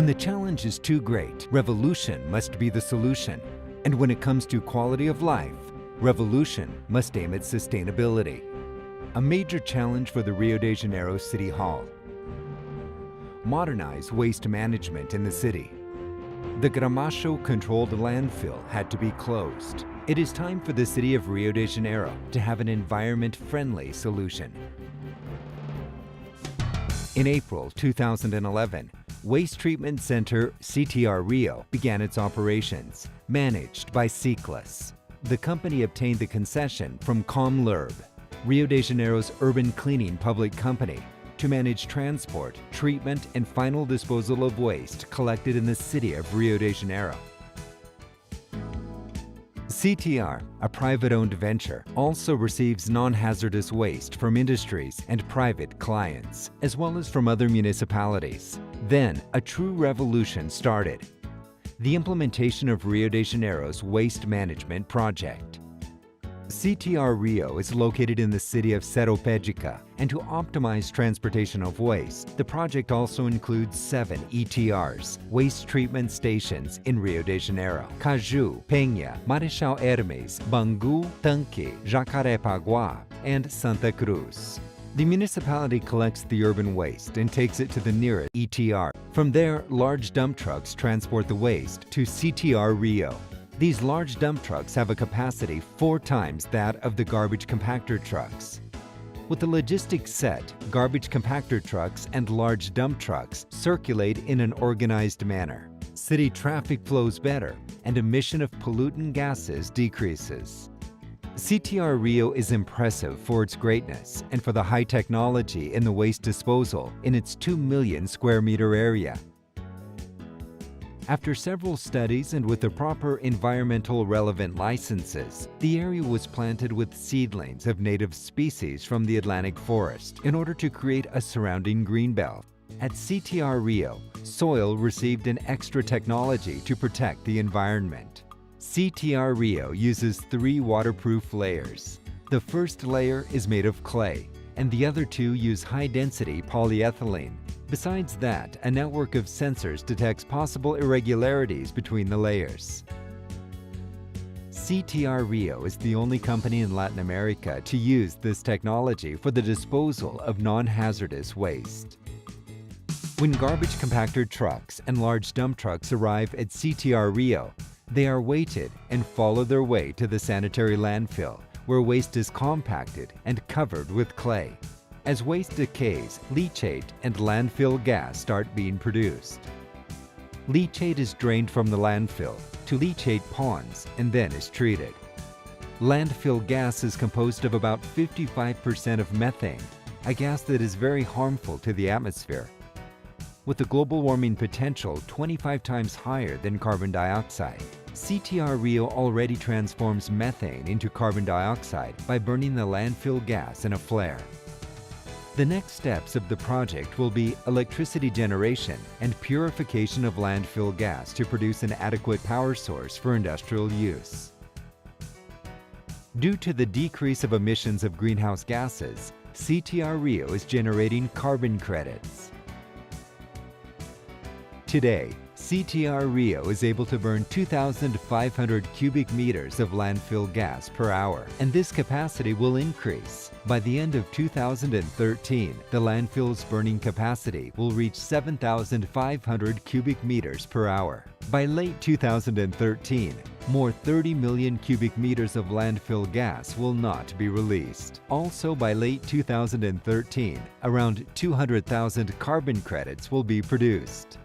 When the challenge is too great, revolution must be the solution. And when it comes to quality of life, revolution must aim at sustainability. A major challenge for the Rio de Janeiro City Hall. Modernize waste management in the city. The Gramacho-controlled landfill had to be closed. It is time for the city of Rio de Janeiro to have an environment-friendly solution. In April 2011, Waste Treatment Center CTR Rio began its operations, managed by Ciclus. The company obtained the concession from Comlurb, Rio de Janeiro's urban cleaning public company, to manage transport, treatment, and final disposal of waste collected in the city of Rio de Janeiro. CTR, a private-owned venture, also receives non-hazardous waste from industries and private clients, as well as from other municipalities. Then, a true revolution started: the implementation of Rio de Janeiro's waste management project. CTR Rio is located in the city of Seropédica, and to optimize transportation of waste, the project also includes 7 ETRs, waste treatment stations in Rio de Janeiro: Caju, Penha, Marechal Hermes, Bangu, Tanque, Jacarepaguá, and Santa Cruz. The municipality collects the urban waste and takes it to the nearest ETR. From there, large dump trucks transport the waste to CTR Rio. These large dump trucks have a capacity 4 times that of the garbage compactor trucks. With the logistics set, garbage compactor trucks and large dump trucks circulate in an organized manner. City traffic flows better, and emission of pollutant gases decreases. CTR Rio is impressive for its greatness and for the high technology in the waste disposal in its 2 million square meter area. After several studies and with the proper environmental relevant licenses, the area was planted with seedlings of native species from the Atlantic forest in order to create a surrounding greenbelt. At CTR Rio, soil received an extra technology to protect the environment. CTR Rio uses 3 waterproof layers. The first layer is made of clay, and the other 2 use high-density polyethylene. Besides that, a network of sensors detects possible irregularities between the layers. CTR Rio is the only company in Latin America to use this technology for the disposal of non-hazardous waste. When garbage compactor trucks and large dump trucks arrive at CTR Rio, they are weighted and follow their way to the sanitary landfill, where waste is compacted and covered with clay. As waste decays, leachate and landfill gas start being produced. Leachate is drained from the landfill to leachate ponds and then is treated. Landfill gas is composed of about 55% of methane, a gas that is very harmful to the atmosphere, with a global warming potential 25 times higher than carbon dioxide. CTR Rio already transforms methane into carbon dioxide by burning the landfill gas in a flare. The next steps of the project will be electricity generation and purification of landfill gas to produce an adequate power source for industrial use. Due to the decrease of emissions of greenhouse gases, CTR Rio is generating carbon credits. Today, CTR Rio is able to burn 2,500 cubic meters of landfill gas per hour, and this capacity will increase. By the end of 2013, the landfill's burning capacity will reach 7,500 cubic meters per hour. By late 2013, more 30 million cubic meters of landfill gas will not be released. Also by late 2013, around 200,000 carbon credits will be produced.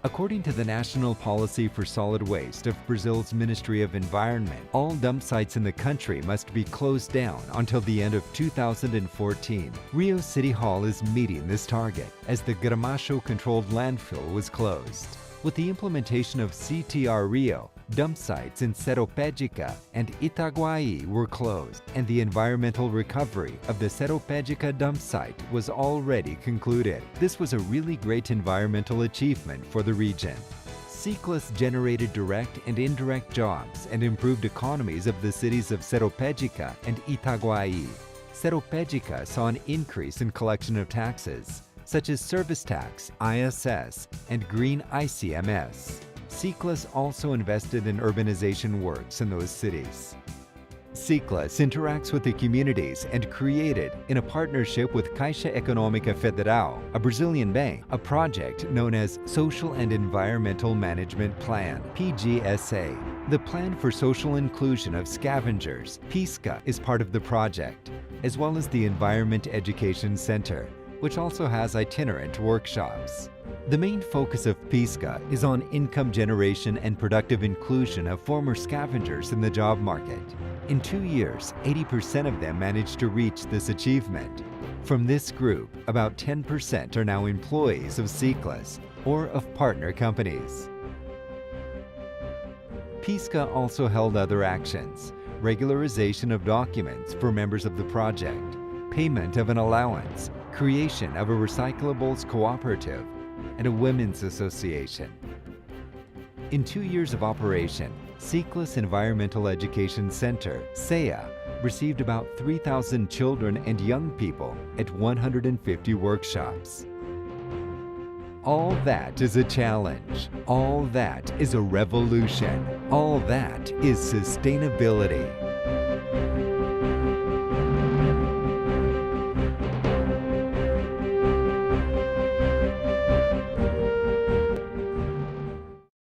According to the National Policy for Solid Waste of Brazil's Ministry of Environment, all dump sites in the country must be closed down until the end of 2014. Rio City Hall is meeting this target, as the Gramacho-controlled landfill was closed. With the implementation of CTR Rio, dump sites in Seropédica and Itaguaí were closed, and the environmental recovery of the Seropédica dump site was already concluded. This was a really great environmental achievement for the region. Ciclus generated direct and indirect jobs and improved economies of the cities of Seropédica and Itaguaí. Seropédica saw an increase in collection of taxes. such as service tax, ISS, and green ICMS. Ciclus also invested in urbanization works in those cities. Ciclus interacts with the communities and created, in a partnership with Caixa Econômica Federal, a Brazilian bank, a project known as Social and Environmental Management Plan, PGSA. The Plan for Social Inclusion of Scavengers, PISCA, is part of the project, as well as the Environment Education Center, which also has itinerant workshops. The main focus of PISCA is on income generation and productive inclusion of former scavengers in the job market. In 2 years, 80% of them managed to reach this achievement. From this group, about 10% are now employees of Ciclus or of partner companies. PISCA also held other actions: regularization of documents for members of the project, payment of an allowance, creation of a recyclables cooperative, and a women's association. In 2 years of operation, Ciclus Environmental Education Center, CEA, received about 3,000 children and young people at 150 workshops. All that is a challenge. All that is a revolution. All that is sustainability.